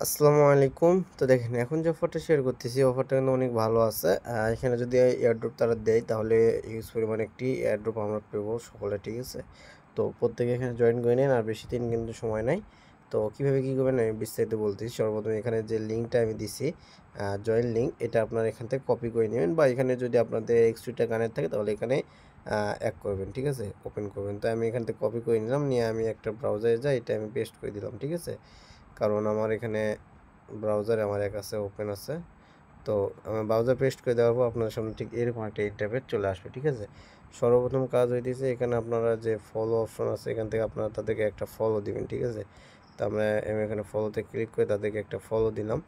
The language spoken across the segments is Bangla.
আসসালামু আলাইকুম। তো দেখেন এখন যে অফারটা শেয়ার করতেছি অফারটা কিন্তু অনেক ভালো আছে। এখানে যদি এয়ারড্রপ তারা দেয় তাহলে হিউজ পরিমাণ একটি এয়ারড্রপ আমরা পাবো সকলে, ঠিক আছে? তো প্রত্যেকে এখানে জয়েন করে নিন, আর বেশি দিন কিন্তু সময় নাই। তো কিভাবে কী করবেন আমি বিস্তারিত বলতেছি। সর্বপ্রথম এখানে যে লিঙ্কটা আমি দিছি জয়েন লিঙ্ক, এটা আপনারা এখান থেকে কপি করে নেবেন, বা এখানে যদি আপনাদের এক্সট্রা কানেক্ট থাকে তাহলে এখানে এক করবেন, ঠিক আছে? ওপেন করবেন। তো আমি এখান থেকে কপি করে নিলাম, নিয়ে আমি একটা ব্রাউজারে যাই, এটা আমি পেস্ট করে দিলাম, ঠিক আছে? কারণ আমার এখানে ব্রাউজারে আমার এক আছে, ওপেন আছে। তো আমার ব্রাউজার পেস্ট করে দেওয়ার পর আপনার সামনে ঠিক এরকম একটা ইন্টারফেস চলে আসবে, ঠিক আছে? সর্বপ্রথম কাজ হইতেছে এখানে আপনারা যে ফলো অপশন আছে এখান থেকে আপনারা তাদেরকে একটা ফলো দিবেন, ঠিক আছে? তো আমি এখানে ফলোতে ক্লিক করে তাদেরকে একটা ফলো দিলাম।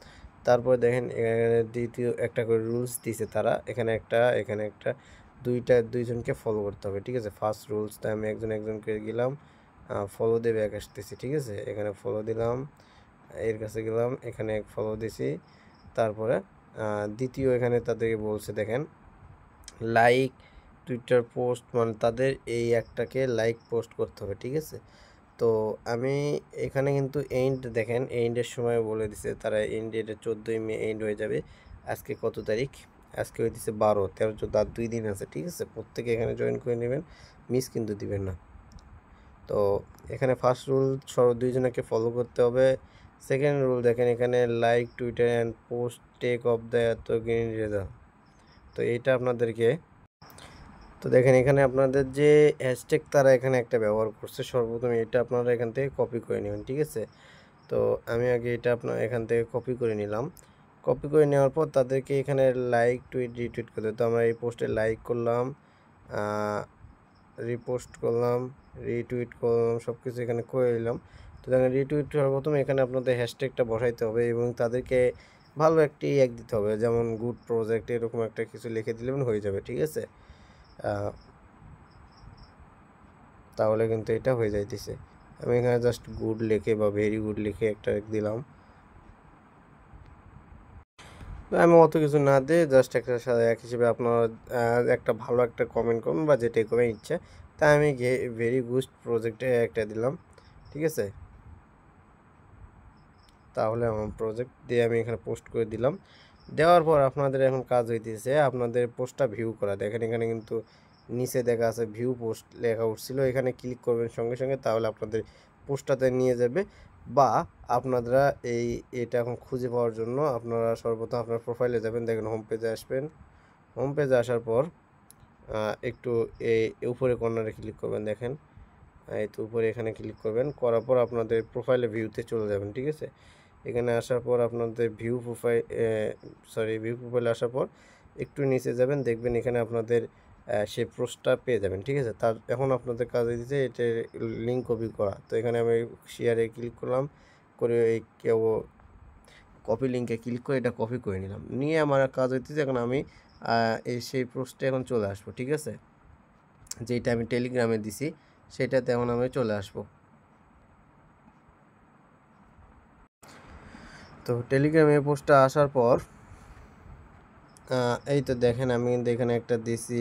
তারপর দেখেন এখানে দ্বিতীয় একটা করে রুলস দিছে তারা, এখানে একটা দুইজনকে ফলো করতে হবে, ঠিক আছে? ফার্স্ট রুলসটা আমি একজনকে গেলাম, ফলো দিয়ে ব্যাক আসতেছি, ঠিক আছে? এখানে ফলো দিলাম, এর কাছে গেলাম, এখানে ফলো দিছি। তারপরে দ্বিতীয় এখানে তাদেরকে বলছে দেখেন লাইক টুইটার পোস্ট, মানে তাদের এই একটাকে লাইক পোস্ট করতে হবে, ঠিক আছে? তো আমি এখানে কিন্তু এন্ড দেখেন এন্ডের সময় বলে দিছে তারা, এন্ড এটা 14ই মে এন্ড হয়ে যাবে। আজকে কত তারিখ? আজকে হইতেছে 12, 13, 14 আর 2 দিন আছে, ঠিক আছে? প্রত্যেকে এখানে জয়েন করে নেবেন, মিস কিন্তু দিবেন না। তো এখানে ফার্স্ট রুল দুইজনকে ফলো করতে হবে। সেকেন্ড রুল দেখেন এখানে like Twitter and post take off the তো গ্রিন রেজাল্ট। তো এইটা আপনাদেরকে, তো দেখেন এখানে আপনাদের যে হ্যাশট্যাগ তারা এখানে একটা ব্যবহার করছে, সর্বপ্রথম এটা আপনারা এখান থেকে কপি করে নেবেন, ঠিক আছে? তো আমি আগে এটা আপনার এখান থেকে কপি করে নিলাম। কপি করে নেওয়ার পর তাদেরকে এখানে লাইক টুইট রিটুইট করতে, তো আমরা এই পোস্টে লাইক করলাম, রিপোস্ট করলাম, রিটুইট করলাম, সব কিছু এখানে করে নিলাম। তো দেখেন রিটুইট সর্বপ্রথম এখানে আপনাদের হ্যাশট্যাগটা বসাইতে হবে এবং তাদেরকে ভালো একটি দিতে হবে, যেমন গুড প্রজেক্ট এরকম একটা কিছু লিখে দিলেন হয়ে যাবে, ঠিক আছে? তাহলে কিন্তু এটা হয়ে যাইতেছে। আমি এখানে জাস্ট গুড লিখে বা ভেরি গুড লিখে একটা দিলাম। আমি অত কিছু না দিয়ে জাস্ট একটা এক হিসেবে আপনারা একটা ভালো একটা কমেন্ট করুন বা যেটাই করবেন ইচ্ছা। তাই আমি ভেরি গুড প্রজেক্টে একটা দিলাম, ঠিক আছে? তাহলে আমার প্রজেক্ট দিয়ে আমি এখানে পোস্ট করে দিলাম। দেওয়ার পর আপনাদের এখন কাজ হইতেছে আপনাদের পোস্টটা ভিউ করা। দেখেন এখানে কিন্তু নিচে দেখা আছে ভিউ পোস্ট লেখা উঠছিল, এখানে ক্লিক করবেন সঙ্গে সঙ্গে, তাহলে আপনাদের পোস্টটাতে নিয়ে যাবে। বা আপনারা এটা এখন খুঁজে পাওয়ার জন্য আপনারা সর্বপ্রথম আপনার প্রোফাইলে যাবেন, দেখেন হোম পেজে আসবেন। হোম পেজে আসার পর একটু এই উপরে কর্নারে ক্লিক করবেন, দেখেন এই তো উপরে এখানে ক্লিক করবেন, করার পর আপনাদের প্রোফাইলে ভিউতে চলে যাবেন, ঠিক আছে? এখানে আসার পর আপনাদের ভিউ প্রোফাইলে আসার পর একটু নিচে যাবেন, দেখবেন এখানে আপনাদের সেই পোস্টটা পেয়ে যাবেন, ঠিক আছে? তার এখন আপনাদের কাজ দিচ্ছে এটা লিঙ্ক কপি করা। তো এখানে আমি শেয়ারে ক্লিক করলাম, করে এই কেউ কপি লিঙ্কে ক্লিক করে এটা কপি করে নিলাম, নিয়ে আমার কাজ হইতেছে এখন আমি সেই পোস্টে এখন চলে আসবো, ঠিক আছে? যেটা আমি টেলিগ্রামে দিছি সেটাতে এখন আমি চলে আসবো। তো টেলিগ্রামে পোস্টটা আসার পর এই তো দেখেন আমি কিন্তু এখানে একটা দিছি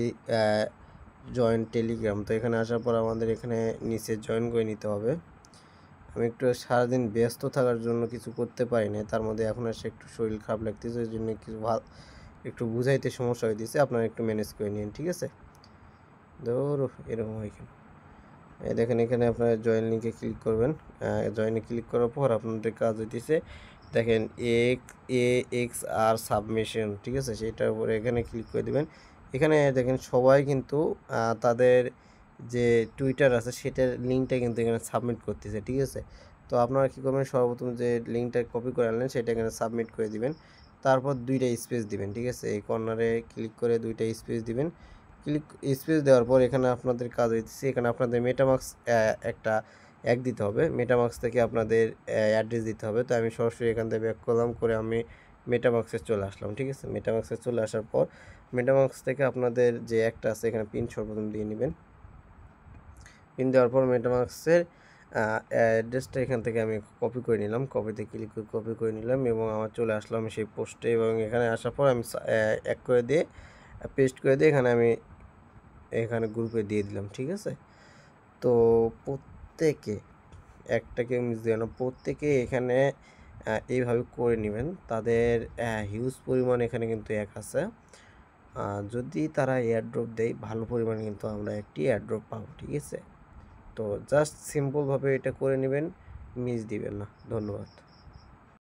জয়েন টেলিগ্রাম। তো এখানে আসার পর আমাদের এখানে নিচে জয়েন করে নিতে হবে। আমি একটু সারাদিন ব্যস্ত থাকার জন্য কিছু করতে পারি না, তার মধ্যে এখন এসে একটু শরীর খারাপ লাগতেছে, ওই জন্য কিছু একটু বুঝাইতে সমস্যা হইতেছে, আপনারা একটু ম্যানেজ করে নিন, ঠিক আছে? ধরো এরকম হয় কেন? এই দেখেন এখানে আপনারা জয়েন লিঙ্কে ক্লিক করবেন। জয়েনে ক্লিক করার পর আপনাদের কাজ হইতেছে দেখেন AXR সাবমিশন, ঠিক আছে? সেটার উপরে এখানে ক্লিক করে দেবেন। এখানে দেখেন সবাই কিন্তু তাদের যে টুইটার আছে সেটার লিঙ্কটা কিন্তু এখানে সাবমিট করতেছে, ঠিক আছে? তো আপনারা কী করবেন, সর্বপ্রথম যে লিঙ্কটা কপি করে আনলেন সেটা এখানে সাবমিট করে দিবেন। তারপর 2টা স্পেস দিবেন, ঠিক আছে? এই কর্নারে ক্লিক করে 2টা স্পেস দিবেন। স্পেস দেওয়ার পর এখানে আপনাদের কাজ হইতেছে এখানে আপনাদের মেটামাস্ক একটা দিতে হবে। মেটামাস্ক থেকে আপনাদের অ্যাড্রেস দিতে হবে। তো আমি সরাসরি এখান থেকে ব্যাক করলাম, করে আমি মেটামাস্কে চলে আসলাম, ঠিক আছে? মেটামাস্কে চলে আসার পর মেটামাস্ক থেকে আপনাদের যে একটা আছে এখানে পিন সর্বপ্রথম দিয়ে নেবেন। পিন দেওয়ার পর মেটামাস্কের অ্যাড্রেসটা এখান থেকে আমি কপি করে নিলাম, কপিতে ক্লিক করে কপি করে নিলাম এবং আমার চলে আসলাম সেই পোস্টে, এবং এখানে আসার পর আমি এক করে দিয়ে পেস্ট করে দিয়ে এখানে গ্রুপে দিয়ে দিলাম, ঠিক আছে? তো প্রত্যেকে একটা কেউ মিস দিও না, প্রত্যেকে এখানে এইভাবে করে নেবেন। তাদের হিউজ পরিমাণ এখানে কিন্তু আছে। যদি তারা এয়ারড্রপ দেয় ভালো পরিমাণে কিন্তু আমরা একটি এয়ারড্রপ পাবো, ঠিক আছে? তো জাস্ট সিম্পলভাবে এটা করে নেবেন, মিস দিবেন না। ধন্যবাদ।